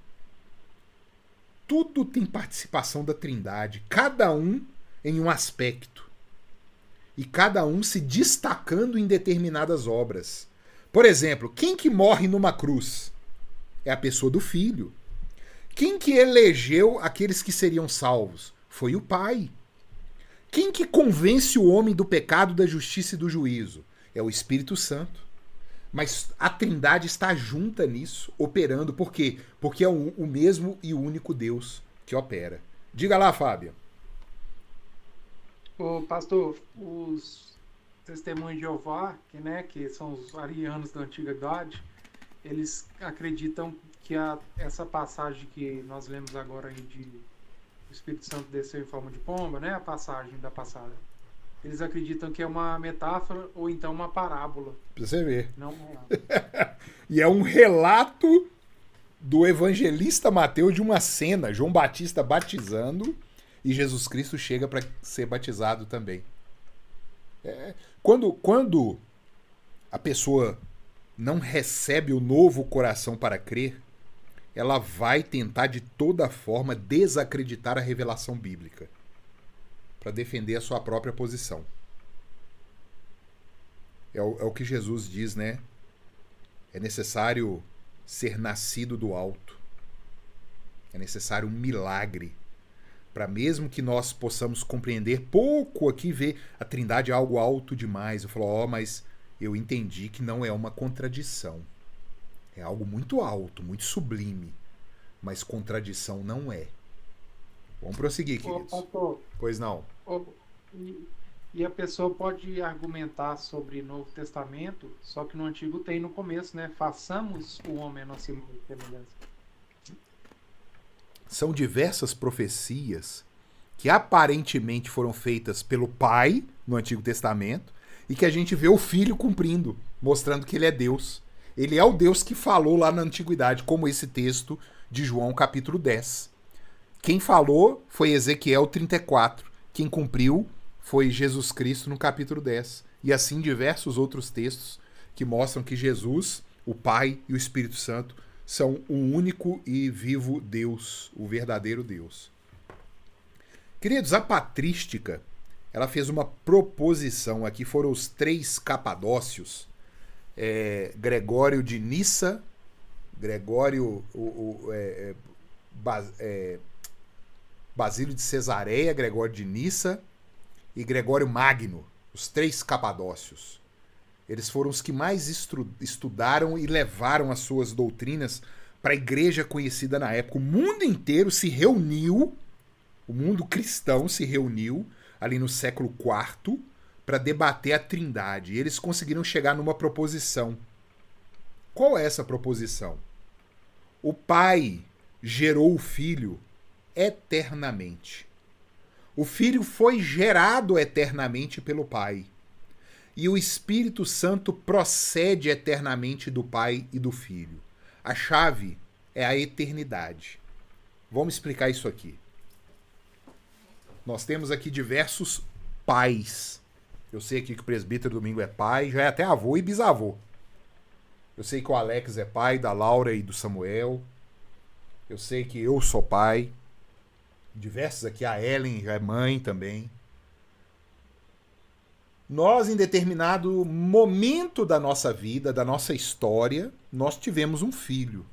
tudo tem participação da Trindade. Cada um em um aspecto. E cada um se destacando em determinadas obras. Por exemplo, quem que morre numa cruz? É a pessoa do Filho. Quem que elegeu aqueles que seriam salvos? Foi o Pai. Quem que convence o homem do pecado, da justiça e do juízo? É o Espírito Santo. Mas a Trindade está junta nisso, operando. Por quê? Porque é o mesmo e o único Deus que opera. Diga lá, Fábio. Ô, pastor, os testemunhos de Jeová, que são os arianos da antiguidade, eles acreditam que essa passagem que nós lemos agora aí de o Espírito Santo desceu em forma de pomba, né? A passagem da passada. Eles acreditam que é uma metáfora ou então uma parábola. Pra você ver. Não um relato. E é um relato do evangelista Mateus de uma cena, João Batista batizando e Jesus Cristo chega para ser batizado também. Quando a pessoa não recebe o novo coração para crer, ela vai tentar de toda forma desacreditar a revelação bíblica para defender a sua própria posição. É o que Jesus diz, né? É necessário ser nascido do alto. É necessário um milagre para mesmo que nós possamos compreender pouco aqui, ver a Trindade é algo alto demais. Eu falo, mas eu entendi que não é uma contradição. É algo muito alto, muito sublime. Mas contradição não é. Vamos prosseguir, queridos. Pastor, pois não. E a pessoa pode argumentar sobre Novo Testamento, só que no Antigo tem no começo, né? Façamos o homem a nossa imagem e semelhança. São diversas profecias que aparentemente foram feitas pelo Pai no Antigo Testamento e que a gente vê o Filho cumprindo, mostrando que ele é Deus. Ele é o Deus que falou lá na Antiguidade, como esse texto de João capítulo 10. Quem falou foi Ezequiel 34. Quem cumpriu foi Jesus Cristo no capítulo 10. E assim diversos outros textos que mostram que Jesus, o Pai e o Espírito Santo são o único e vivo Deus, o verdadeiro Deus. Queridos, a patrística, ela fez uma proposição. Aqui foram os 3 capadócios. Gregório de Nissa, Basílio de Cesareia, Gregório de Nissa e Gregório Magno, os 3 capadócios. Eles foram os que mais estudaram e levaram as suas doutrinas para a igreja conhecida na época. O mundo inteiro se reuniu, o mundo cristão se reuniu ali no século IV para debater a Trindade. E eles conseguiram chegar numa proposição. Qual é essa proposição? O Pai gerou o Filho eternamente. O Filho foi gerado eternamente pelo Pai. E o Espírito Santo procede eternamente do Pai e do Filho. A chave é a eternidade. Vamos explicar isso aqui. Nós temos aqui diversos pais. Eu sei aqui que o presbítero Domingo é pai, já é até avô e bisavô. Eu sei que o Alex é pai da Laura e do Samuel. Eu sei que eu sou pai. Diversos aqui, a Ellen já é mãe também. Nós, em determinado momento da nossa vida, da nossa história, nós tivemos um filho.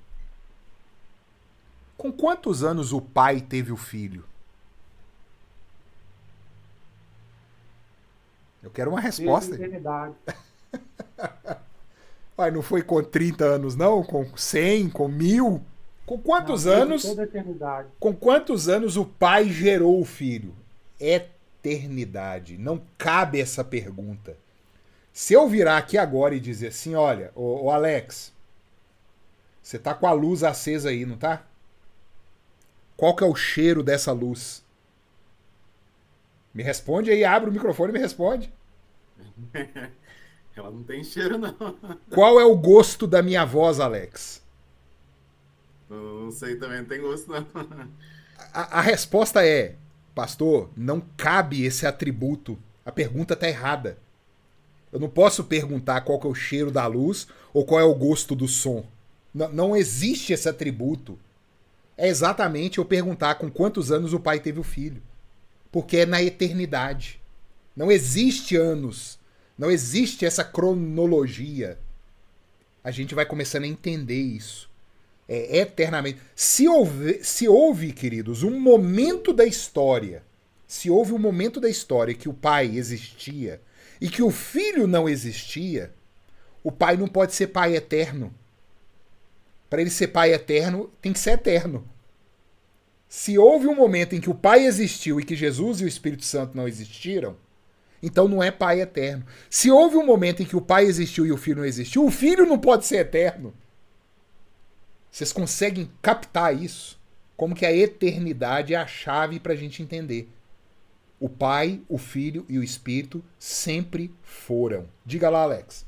Com quantos anos o pai teve o filho? Eu quero uma resposta. Pai, não foi com 30 anos, não? Com 100, com 1000? Com quantos anos? Toda a eternidade. Com quantos anos o pai gerou o filho? Eternidade. Não cabe essa pergunta. Se eu virar aqui agora e dizer assim, olha, ô Alex, você tá com a luz acesa aí, não tá? Qual que é o cheiro dessa luz? Me responde aí, abre o microfone e me responde. Ela não tem cheiro, não. Qual é o gosto da minha voz, Alex? Não sei também, não tem gosto, não. A resposta é, pastor, não cabe esse atributo. A pergunta tá errada. Eu não posso perguntar qual que é o cheiro da luz ou qual é o gosto do som. Não existe esse atributo. É exatamente eu perguntar com quantos anos o pai teve o filho. Porque é na eternidade. Não existe anos. Não existe essa cronologia. A gente vai começando a entender isso. É eternamente. Se houve, queridos, um momento da história, se houve um momento da história que o pai existia e que o filho não existia, o pai não pode ser pai eterno. Para ele ser pai eterno, tem que ser eterno. Se houve um momento em que o Pai existiu e que Jesus e o Espírito Santo não existiram, então não é Pai eterno. Se houve um momento em que o Pai existiu e o Filho não existiu, o Filho não pode ser eterno. Vocês conseguem captar isso? Como que a eternidade é a chave para a gente entender. O Pai, o Filho e o Espírito sempre foram. Diga lá, Alex.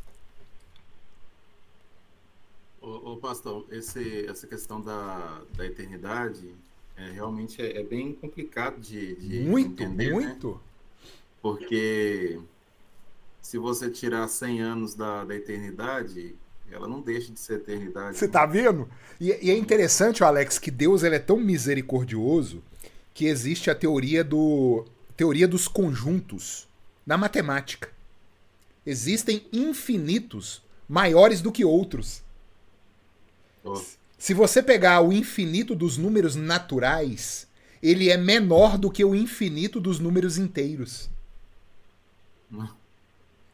Ô pastor, essa questão da eternidade realmente é bem complicado de entender, muito. Né? Porque se você tirar 100 anos da eternidade, ela não deixa de ser eternidade. Você tá vendo? E é interessante, Alex, que Deus ele é tão misericordioso que existe a teoria dos conjuntos na matemática. Existem infinitos maiores do que outros. Oh. Se você pegar o infinito dos números naturais, ele é menor do que o infinito dos números inteiros.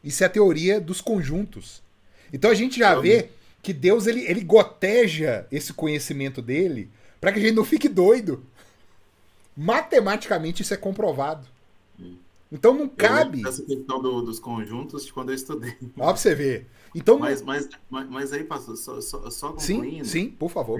Isso é a teoria dos conjuntos. Então a gente já vê que Deus ele goteja esse conhecimento dele para que a gente não fique doido. Matematicamente isso é comprovado. Então não cabe. Essa questão dos conjuntos quando eu estudei. Ó, pra você ver. Então, mas aí, pastor, só concluindo. Sim, por favor.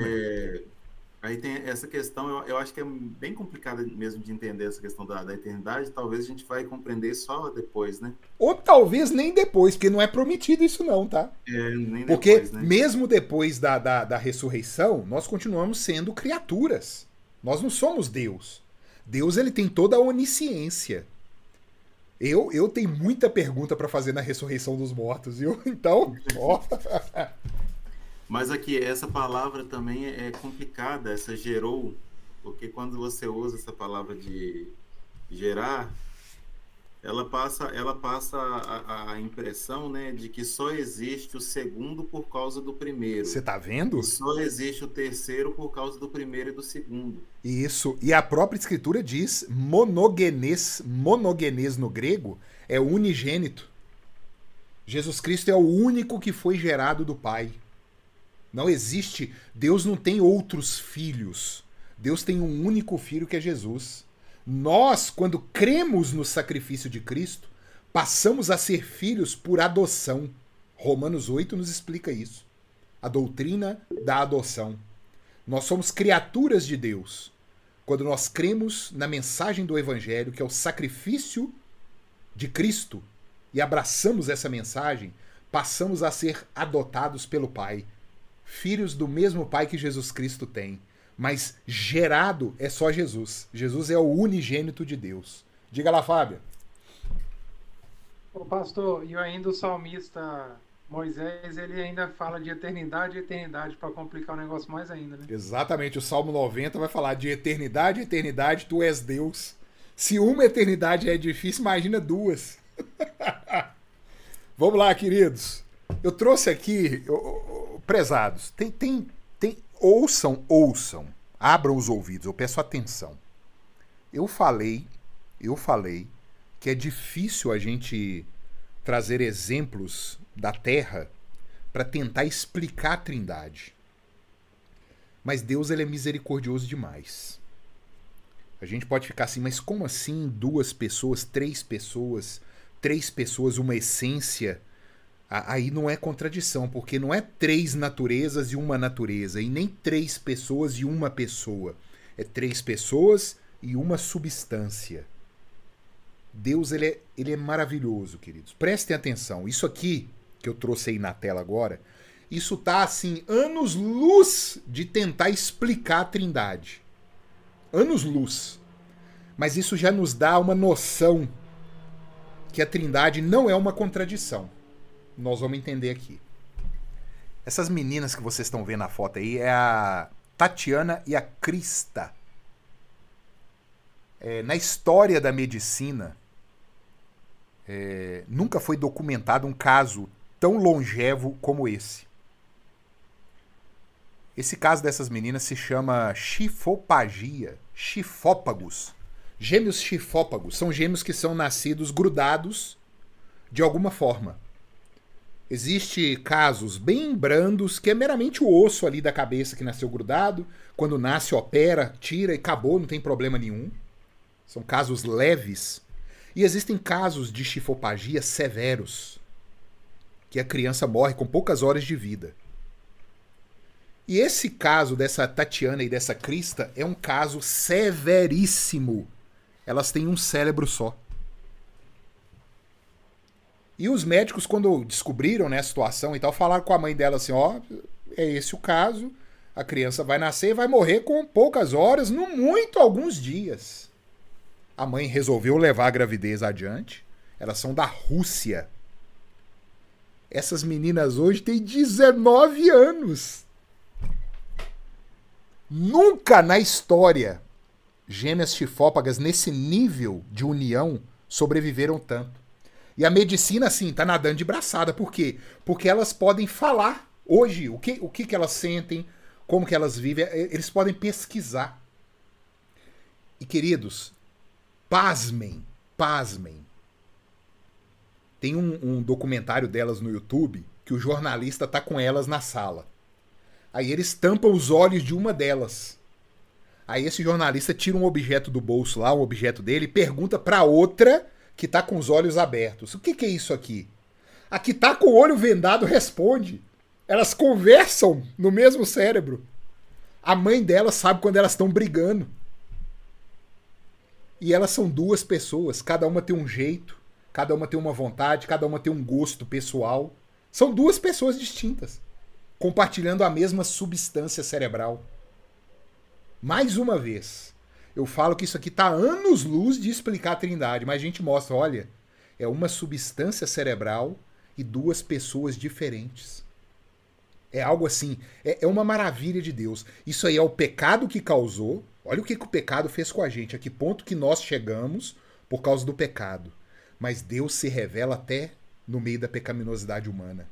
Aí tem essa questão, eu acho que é bem complicada mesmo de entender essa questão da eternidade. Talvez a gente vai compreender só depois, né? Ou talvez nem depois, porque não é prometido isso não, tá? Nem porque depois, né? Mesmo depois da ressurreição, nós continuamos sendo criaturas. Nós não somos Deus. Deus ele tem toda a onisciência. Eu tenho muita pergunta para fazer na ressurreição dos mortos, viu? Então, ó. Mas aqui, essa palavra também é complicada, essa gerou, porque quando você usa essa palavra de gerar, ela passa a impressão, né, de que só existe o segundo por causa do primeiro. Você tá vendo? E só existe o terceiro por causa do primeiro e do segundo. Isso. E a própria escritura diz monogenes no grego é unigênito. Jesus Cristo é o único que foi gerado do Pai. Não existe, Deus não tem outros filhos. Deus tem um único filho que é Jesus. Nós, quando cremos no sacrifício de Cristo, passamos a ser filhos por adoção. Romanos 8 nos explica isso. A doutrina da adoção. Nós somos criaturas de Deus. Quando nós cremos na mensagem do Evangelho, que é o sacrifício de Cristo, e abraçamos essa mensagem, passamos a ser adotados pelo Pai. Filhos do mesmo Pai que Jesus Cristo tem. Mas gerado é só Jesus. Jesus é o unigênito de Deus. Diga lá, Fábio. Ô pastor, e ainda o salmista Moisés, ele ainda fala de eternidade e eternidade para complicar o negócio mais ainda, né? Exatamente, o Salmo 90 vai falar de eternidade, eternidade, tu és Deus. Se uma eternidade é difícil, imagina duas. Vamos lá, queridos. Eu trouxe aqui, prezados, ouçam, abram os ouvidos, eu peço atenção. Eu falei que é difícil a gente trazer exemplos da Terra para tentar explicar a Trindade. Mas Deus ele é misericordioso demais. A gente pode ficar assim, mas como assim 2 pessoas, 3 pessoas, uma essência? Aí não é contradição, porque não é 3 naturezas e uma natureza, e nem 3 pessoas e uma pessoa. É 3 pessoas e uma substância. Deus ele é maravilhoso, queridos. Prestem atenção. Isso aqui que eu trouxe aí na tela agora, isso tá assim, anos-luz de tentar explicar a Trindade. Anos-luz. Mas isso já nos dá uma noção que a Trindade não é uma contradição. Nós vamos entender aqui. Essas meninas que vocês estão vendo na foto aí é a Tatiana e a Krista. Na história da medicina, nunca foi documentado um caso tão longevo como esse. Esse caso dessas meninas se chama chifopagia, chifópagos. Gêmeos chifópagos são gêmeos que são nascidos grudados de alguma forma. Existem casos bem brandos, que é meramente o osso ali da cabeça que nasceu grudado. Quando nasce, opera, tira e acabou, não tem problema nenhum. São casos leves. E existem casos de chifopagia severos, que a criança morre com poucas horas de vida. E esse caso dessa Tatiana e dessa Krista é um caso severíssimo. Elas têm um cérebro só. E os médicos, quando descobriram, né, a situação e tal, falaram com a mãe dela assim, ó, é esse o caso, a criança vai nascer e vai morrer com poucas horas, no muito alguns dias. A mãe resolveu levar a gravidez adiante. Elas são da Rússia. Essas meninas hoje têm 19 anos. Nunca na história gêmeas chifópagas nesse nível de união sobreviveram tanto. E a medicina, assim, tá nadando de braçada. Por quê? Porque elas podem falar hoje o que elas sentem, como que elas vivem. Eles podem pesquisar. E, queridos, pasmem. Tem um documentário delas no YouTube que o jornalista tá com elas na sala. Aí eles tampam os olhos de uma delas. Aí esse jornalista tira um objeto do bolso lá, um objeto dele, e pergunta pra outra que tá com os olhos abertos. O que é isso aqui? A que tá com o olho vendado responde. Elas conversam no mesmo cérebro. A mãe delas sabe quando elas estão brigando. E elas são duas pessoas. Cada uma tem um jeito, cada uma tem uma vontade, cada uma tem um gosto pessoal. São duas pessoas distintas, compartilhando a mesma substância cerebral. Mais uma vez, eu falo que isso aqui está anos-luz de explicar a Trindade, mas a gente mostra, olha, é uma substância cerebral e duas pessoas diferentes. É algo assim, é uma maravilha de Deus. Isso aí é o pecado que causou. Olha o que o pecado fez com a gente, a que ponto que nós chegamos por causa do pecado. Mas Deus se revela até no meio da pecaminosidade humana.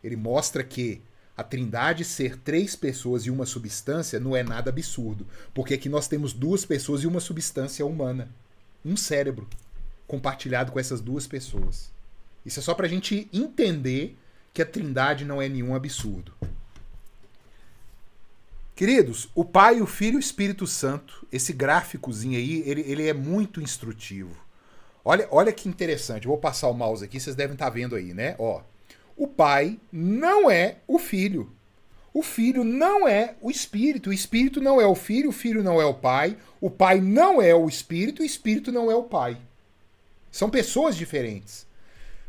Ele mostra que a Trindade ser três pessoas e uma substância não é nada absurdo. Porque aqui nós temos duas pessoas e uma substância humana. Um cérebro compartilhado com essas duas pessoas. Isso é só pra gente entender que a Trindade não é nenhum absurdo. Queridos, o Pai, o Filho e o Espírito Santo, esse gráficozinho aí, ele é muito instrutivo. Olha que interessante. Eu vou passar o mouse aqui, vocês devem estar vendo aí, né? Ó. O Pai não é o Filho. O Filho não é o Espírito não é o Filho não é o Pai não é o Espírito não é o Pai. São pessoas diferentes.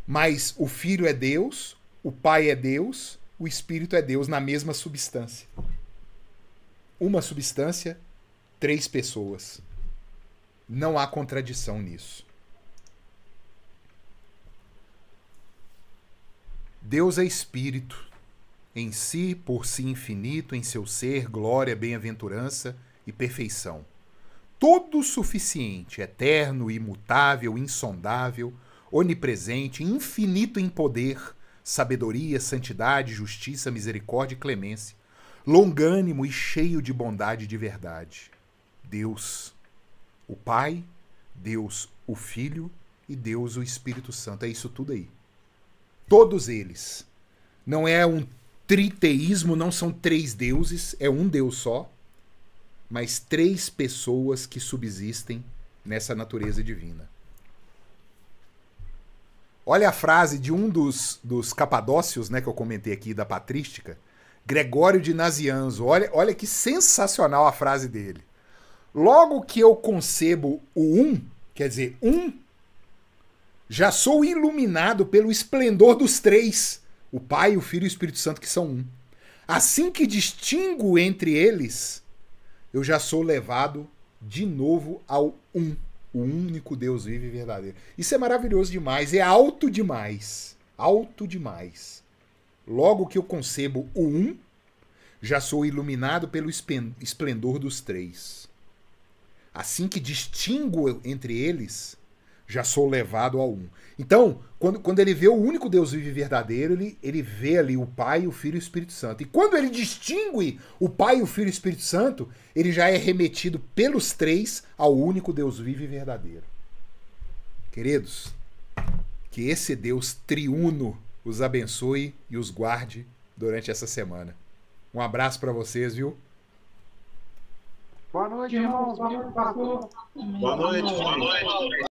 Mas o Filho é Deus, o Pai é Deus, o Espírito é Deus na mesma substância. Uma substância, três pessoas. Não há contradição nisso. Deus é Espírito, em si, por si infinito, em seu ser, glória, bem-aventurança e perfeição. Todo suficiente, eterno, imutável, insondável, onipresente, infinito em poder, sabedoria, santidade, justiça, misericórdia e clemência, longânimo e cheio de bondade e de verdade. Deus, o Pai, Deus, o Filho e Deus, o Espírito Santo. É isso tudo aí. Todos eles. Não é um triteísmo, não são três deuses, é um Deus só, mas três pessoas que subsistem nessa natureza divina. Olha a frase de um dos capadócios, né, que eu comentei aqui, da patrística, Gregório de Nazianzo. Olha que sensacional a frase dele. Logo que eu concebo o um, quer dizer, já sou iluminado pelo esplendor dos três, o Pai, o Filho e o Espírito Santo, que são um. Assim que distingo entre eles, eu já sou levado de novo ao um, o único Deus vivo e verdadeiro. Isso é maravilhoso demais, é alto demais, alto demais. Logo que eu concebo o um, já sou iluminado pelo esplendor dos três. Assim que distingo entre eles, já sou levado ao um. Então, quando ele vê o único Deus vivo e verdadeiro, ele vê ali o Pai, o Filho e o Espírito Santo. E quando ele distingue o Pai, o Filho e o Espírito Santo, ele já é remetido pelos três ao único Deus vivo e verdadeiro. Queridos, que esse Deus triuno os abençoe e os guarde durante essa semana. Um abraço para vocês, viu? Boa noite, irmãos. Boa noite, pastor. Boa noite.